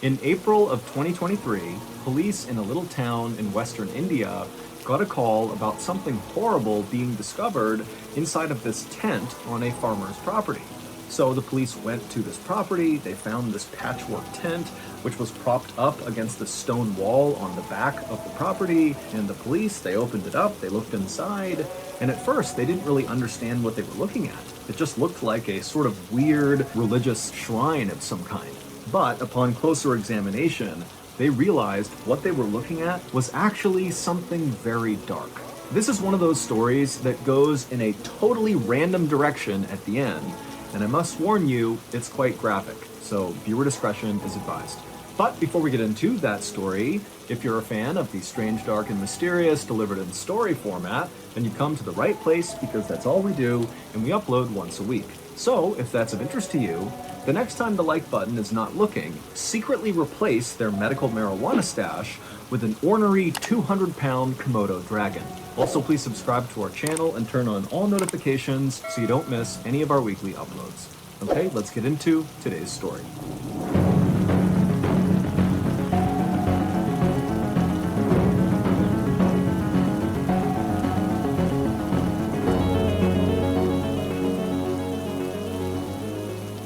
In April of 2023, police in a little town in western India got a call about something horrible being discovered inside of this tent on a farmer's property. So the police went to this property, they found this patchwork tent, which was propped up against the stone wall on the back of the property, and the police, they opened it up, they looked inside, and at first they didn't really understand what they were looking at. It just looked like a sort of weird religious shrine of some kind. But upon closer examination, they realized what they were looking at was actually something very dark. This is one of those stories that goes in a totally random direction at the end, and I must warn you, it's quite graphic, so viewer discretion is advised. But before we get into that story, if you're a fan of the strange, dark, and mysterious delivered in story format, then you've come to the right place because that's all we do, and we upload once a week. So, if that's of interest to you, the next time the like button is not looking, secretly replace their medical marijuana stash with an ornery 200-pound Komodo dragon. Also, please subscribe to our channel and turn on all notifications so you don't miss any of our weekly uploads. Okay, let's get into today's story.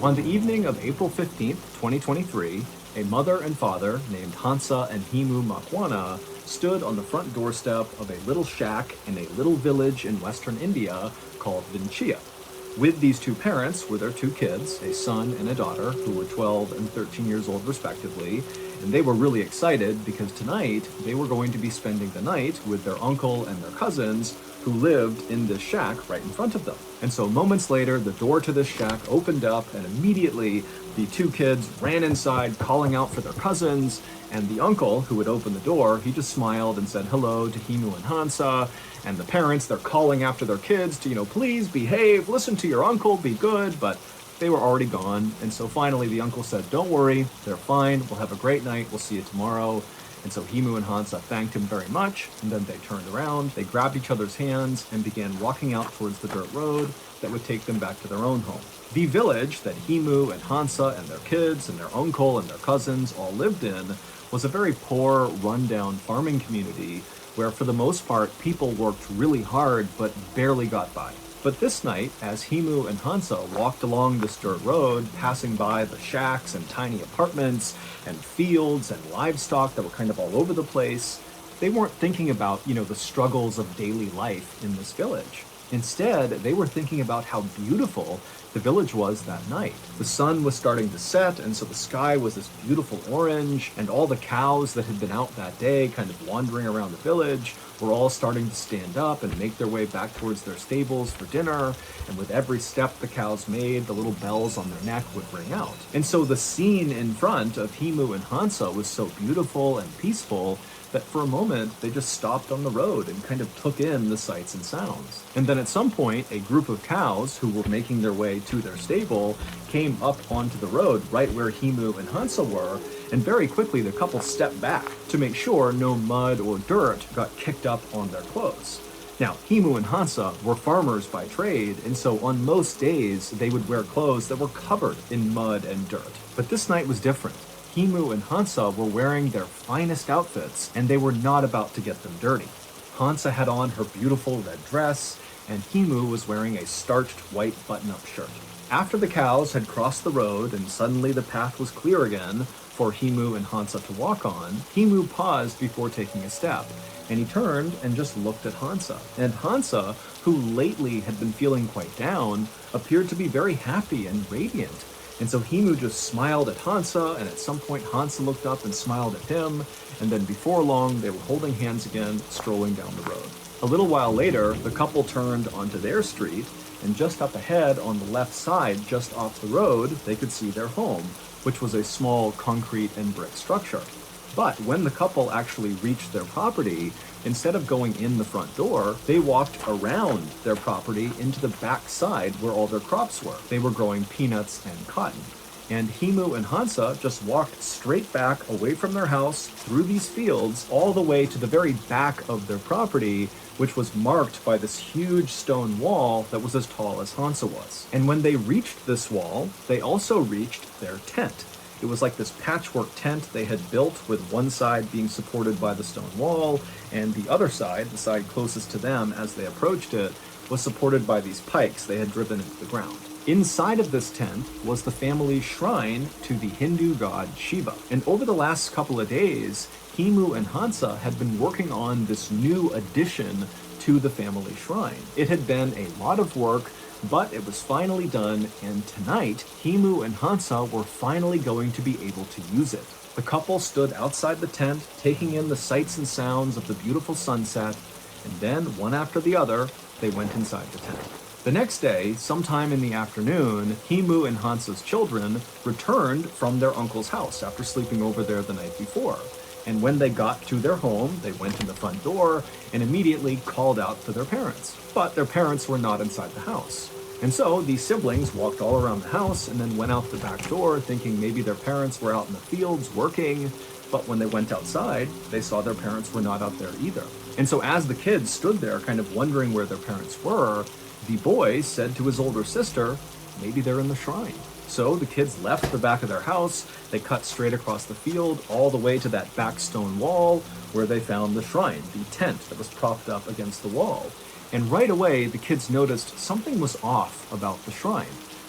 On the evening of April 15th, 2023, a mother and father named Hansa and Himu Makwana stood on the front doorstep of a little shack in a little village in western India called Vinchia. With these two parents were their two kids, a son and a daughter, who were 12 and 13 years old respectively, and they were really excited because tonight they were going to be spending the night with their uncle and their cousins who lived in this shack right in front of them. And so moments later, the door to this shack opened up, and immediately the two kids ran inside calling out for their cousins, and the uncle who had opened the door, he just smiled and said hello to Himu and Hansa, and the parents, they're calling after their kids to, please behave, listen to your uncle, be good, but they were already gone. And so finally the uncle said, don't worry, they're fine, we'll have a great night, we'll see you tomorrow. And so Himu and Hansa thanked him very much, and then they turned around, they grabbed each other's hands, and began walking out towards the dirt road that would take them back to their own home. The village that Himu and Hansa and their kids and their uncle and their cousins all lived in was a very poor, rundown farming community where for the most part people worked really hard but barely got by. But this night, as Himu and Hansa walked along this dirt road, passing by the shacks and tiny apartments and fields and livestock that were kind of all over the place, they weren't thinking about, the struggles of daily life in this village. Instead, they were thinking about how beautiful the village was that night. The sun was starting to set, and so the sky was this beautiful orange, and all the cows that had been out that day kind of wandering around the village were all starting to stand up and make their way back towards their stables for dinner, and with every step the cows made, the little bells on their neck would ring out. And so the scene in front of Himu and Hansa was so beautiful and peaceful that for a moment they just stopped on the road and kind of took in the sights and sounds. And then at some point, a group of cows who were making their way to their stable came up onto the road right where Himu and Hansa were, and very quickly the couple stepped back to make sure no mud or dirt got kicked up on their clothes. Now, Himu and Hansa were farmers by trade, and so on most days they would wear clothes that were covered in mud and dirt. But this night was different. Himu and Hansa were wearing their finest outfits, and they were not about to get them dirty. Hansa had on her beautiful red dress, and Himu was wearing a starched white button-up shirt. After the cows had crossed the road and suddenly the path was clear again for Himu and Hansa to walk on, Himu paused before taking a step, and he turned and just looked at Hansa. And Hansa, who lately had been feeling quite down, appeared to be very happy and radiant. And so Himu just smiled at Hansa, and at some point Hansa looked up and smiled at him, and then before long they were holding hands again, strolling down the road. A little while later, the couple turned onto their street, and just up ahead on the left side, just off the road, they could see their home, which was a small concrete and brick structure. But when the couple actually reached their property, instead of going in the front door, they walked around their property into the back side where all their crops were. They were growing peanuts and cotton. And Himu and Hansa just walked straight back away from their house through these fields all the way to the very back of their property, which was marked by this huge stone wall that was as tall as Hansa was. And when they reached this wall, they also reached their tent. It was like this patchwork tent they had built, with one side being supported by the stone wall, and the other side, the side closest to them as they approached it, was supported by these pikes they had driven into the ground. Inside of this tent was the family's shrine to the Hindu god Shiva. And over the last couple of days, Himu and Hansa had been working on this new addition to the family shrine. It had been a lot of work, but it was finally done, and tonight, Himu and Hansa were finally going to be able to use it. The couple stood outside the tent, taking in the sights and sounds of the beautiful sunset, and then, one after the other, they went inside the tent. The next day, sometime in the afternoon, Himu and Hansa's children returned from their uncle's house after sleeping over there the night before. And when they got to their home, they went in the front door and immediately called out for their parents. But their parents were not inside the house. And so these siblings walked all around the house and then went out the back door thinking maybe their parents were out in the fields working. But when they went outside, they saw their parents were not out there either. And so as the kids stood there kind of wondering where their parents were, the boy said to his older sister, maybe they're in the shrine. So the kids left the back of their house, they cut straight across the field, all the way to that back stone wall where they found the shrine, the tent that was propped up against the wall. And right away, the kids noticed something was off about the shrine.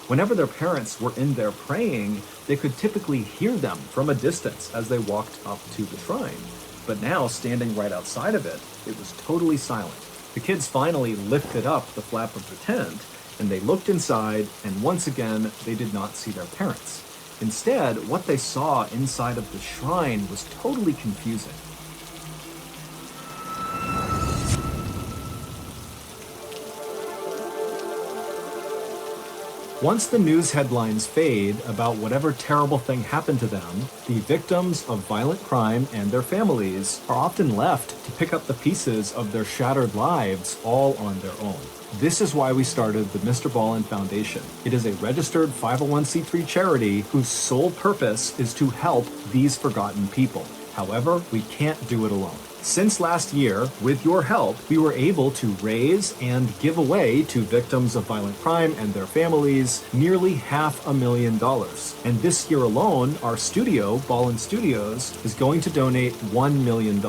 Whenever their parents were in there praying, they could typically hear them from a distance as they walked up to the shrine. But now, standing right outside of it, it was totally silent. The kids finally lifted up the flap of the tent, and they looked inside, and once again, they did not see their parents. Instead, what they saw inside of the shrine was totally confusing. Once the news headlines fade about whatever terrible thing happened to them, the victims of violent crime and their families are often left to pick up the pieces of their shattered lives all on their own. This is why we started the Mr. Ballin Foundation. It is a registered 501c3 charity whose sole purpose is to help these forgotten people. However, we can't do it alone. Since last year, with your help, we were able to raise and give away to victims of violent crime and their families nearly $500,000. And this year alone, our studio, Ballin Studios, is going to donate $1 million.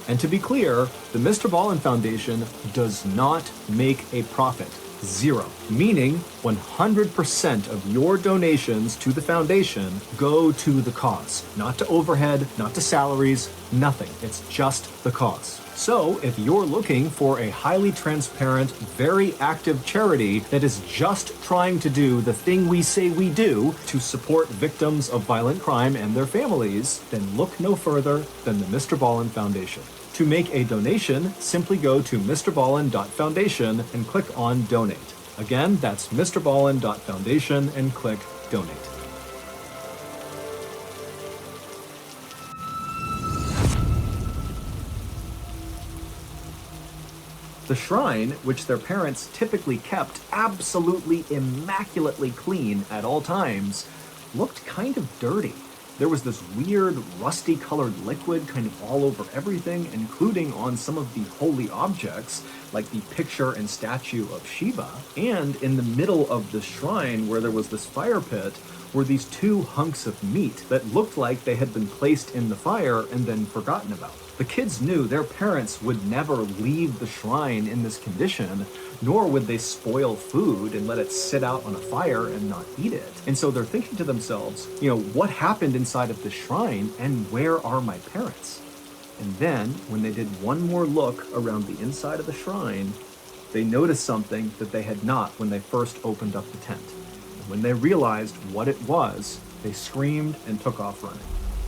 And to be clear, the Mr. Ballin Foundation does not make a profit. Zero. Meaning 100% of your donations to the foundation go to the cause. Not to overhead, not to salaries, nothing. It's just the cause. So if you're looking for a highly transparent, very active charity that is just trying to do the thing we say we do to support victims of violent crime and their families, then look no further than the Mr. Ballin Foundation. To make a donation, simply go to mrballin.foundation and click on Donate. Again, that's mrballin.foundation and click Donate. The shrine, which their parents typically kept absolutely immaculately clean at all times, looked kind of dirty. There was this weird, rusty-colored liquid kind of all over everything, including on some of the holy objects, like the picture and statue of Shiva. And in the middle of the shrine, where there was this fire pit, were these two hunks of meat that looked like they had been placed in the fire and then forgotten about. The kids knew their parents would never leave the shrine in this condition, nor would they spoil food and let it sit out on a fire and not eat it. And so they're thinking to themselves, what happened inside of the shrine and where are my parents? And then, when they did one more look around the inside of the shrine, they noticed something that they had not when they first opened up the tent. And when they realized what it was, they screamed and took off running.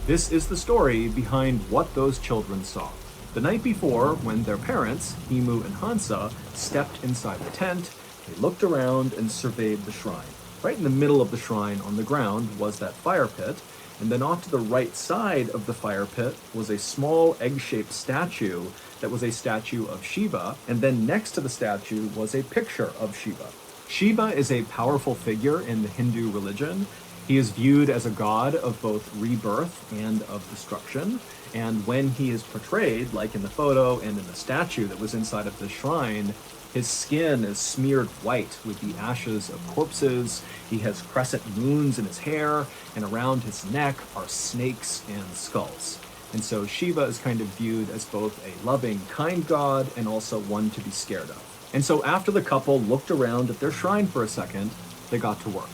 This is the story behind what those children saw. The night before, when their parents, Himu and Hansa, stepped inside the tent, they looked around and surveyed the shrine. Right in the middle of the shrine on the ground was that fire pit, and then off to the right side of the fire pit was a small egg-shaped statue that was a statue of Shiva, and then next to the statue was a picture of Shiva. Shiva is a powerful figure in the Hindu religion. He is viewed as a god of both rebirth and of destruction, and when he is portrayed, like in the photo and in the statue that was inside of the shrine, His skin is smeared white with the ashes of corpses. He has crescent moons in his hair, and around his neck are snakes and skulls. And so Shiva is kind of viewed as both a loving, kind god and also one to be scared of. And so after the couple looked around at their shrine for a second, they got to work.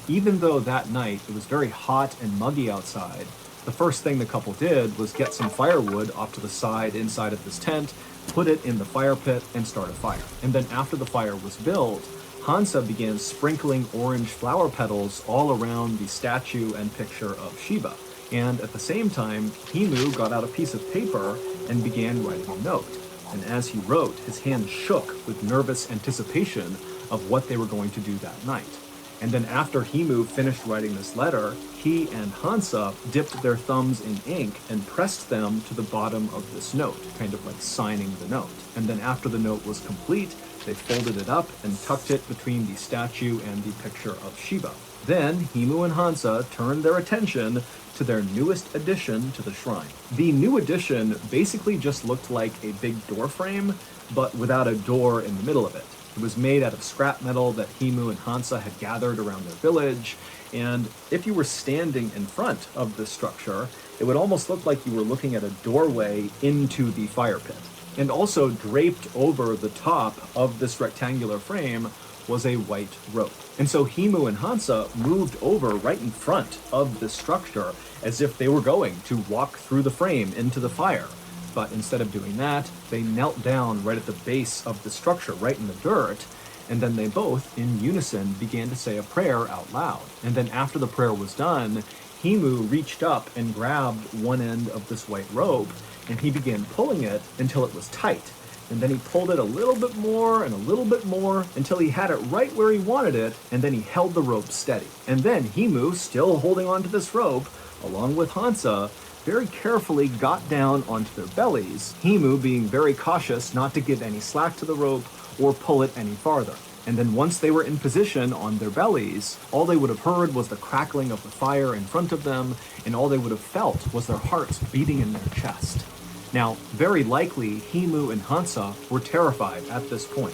Even though that night it was very hot and muggy outside, the first thing the couple did was get some firewood off to the side inside of this tent, put it in the fire pit, and start a fire. And then after the fire was built, Hansa began sprinkling orange flower petals all around the statue and picture of Shiva. And at the same time, Himu got out a piece of paper and began writing a note. And as he wrote, his hand shook with nervous anticipation of what they were going to do that night. And then after Himu finished writing this letter, he and Hansa dipped their thumbs in ink and pressed them to the bottom of this note, kind of like signing the note. And then after the note was complete, they folded it up and tucked it between the statue and the picture of Shiva. Then Himu and Hansa turned their attention to their newest addition to the shrine. The new addition basically just looked like a big door frame, but without a door in the middle of it. It was made out of scrap metal that Himu and Hansa had gathered around their village, and if you were standing in front of this structure, it would almost look like you were looking at a doorway into the fire pit. And also draped over the top of this rectangular frame was a white rope. And so Himu and Hansa moved over right in front of this structure as if they were going to walk through the frame into the fire. But instead of doing that, they knelt down right at the base of the structure, right in the dirt, and then they both, in unison, began to say a prayer out loud. And then after the prayer was done, Himu reached up and grabbed one end of this white rope, and he began pulling it until it was tight. And then he pulled it a little bit more and a little bit more until he had it right where he wanted it, and then he held the rope steady. And then Himu, still holding onto this rope, along with Hansa, very carefully got down onto their bellies, Himu being very cautious not to give any slack to the rope or pull it any farther. And then once they were in position on their bellies, all they would have heard was the crackling of the fire in front of them, and all they would have felt was their hearts beating in their chest. Now, very likely, Himu and Hansa were terrified at this point,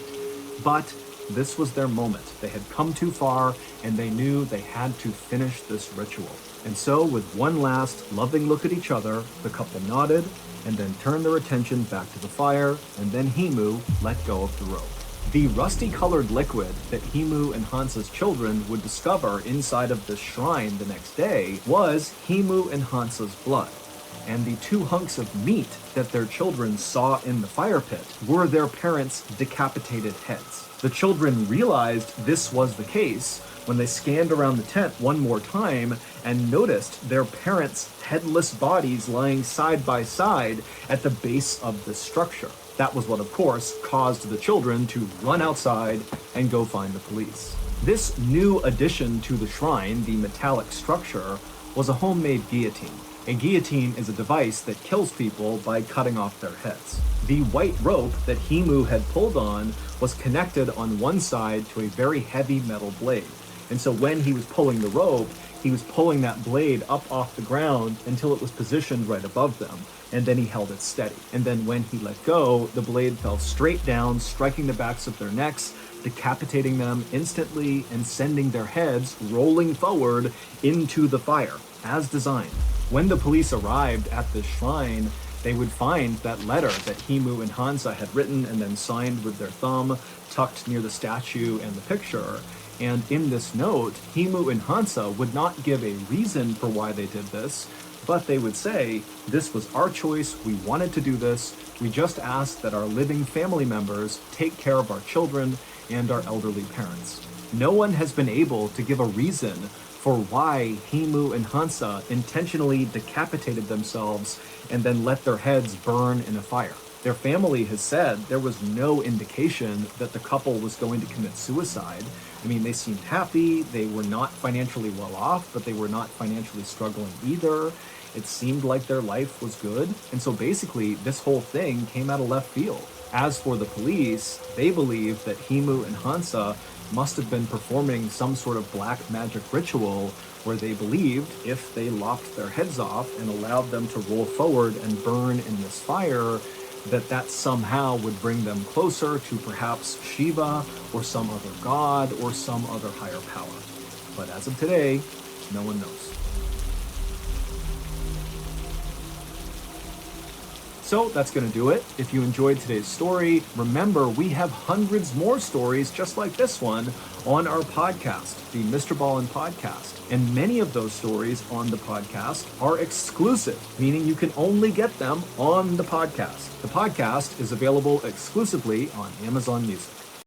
but this was their moment. They had come too far, and they knew they had to finish this ritual. And so, with one last loving look at each other, the couple nodded, and then turned their attention back to the fire, and then Himu let go of the rope. The rusty-colored liquid that Himu and Hansa's children would discover inside of this shrine the next day was Himu and Hansa's blood. And the two hunks of meat that their children saw in the fire pit were their parents' decapitated heads. The children realized this was the case when they scanned around the tent one more time and noticed their parents' headless bodies lying side by side at the base of the structure. That was what, of course, caused the children to run outside and go find the police. This new addition to the shrine, the metallic structure, was a homemade guillotine. A guillotine is a device that kills people by cutting off their heads. The white rope that Himu had pulled on was connected on one side to a very heavy metal blade. And so when he was pulling the rope, he was pulling that blade up off the ground until it was positioned right above them. And then he held it steady. And then when he let go, the blade fell straight down, striking the backs of their necks, decapitating them instantly and sending their heads rolling forward into the fire, as designed. When the police arrived at this shrine, they would find that letter that Himu and Hansa had written and then signed with their thumb, tucked near the statue and the picture. And in this note, Himu and Hansa would not give a reason for why they did this, but they would say, "This was our choice, we wanted to do this, we just ask that our living family members take care of our children and our elderly parents." No one has been able to give a reason for why Himu and Hansa intentionally decapitated themselves and then let their heads burn in a fire. Their family has said there was no indication that the couple was going to commit suicide. I mean, they seemed happy, they were not financially well off, but they were not financially struggling either. It seemed like their life was good, and so basically this whole thing came out of left field. As for the police, they believe that Himu and Hansa must have been performing some sort of black magic ritual where they believed if they lopped their heads off and allowed them to roll forward and burn in this fire, that somehow would bring them closer to perhaps Shiva or some other god or some other higher power. But as of today, no one knows. So that's going to do it. If you enjoyed today's story, remember we have hundreds more stories just like this one on our podcast, the Mr. Ballin Podcast. And many of those stories on the podcast are exclusive, meaning you can only get them on the podcast. The podcast is available exclusively on Amazon Music.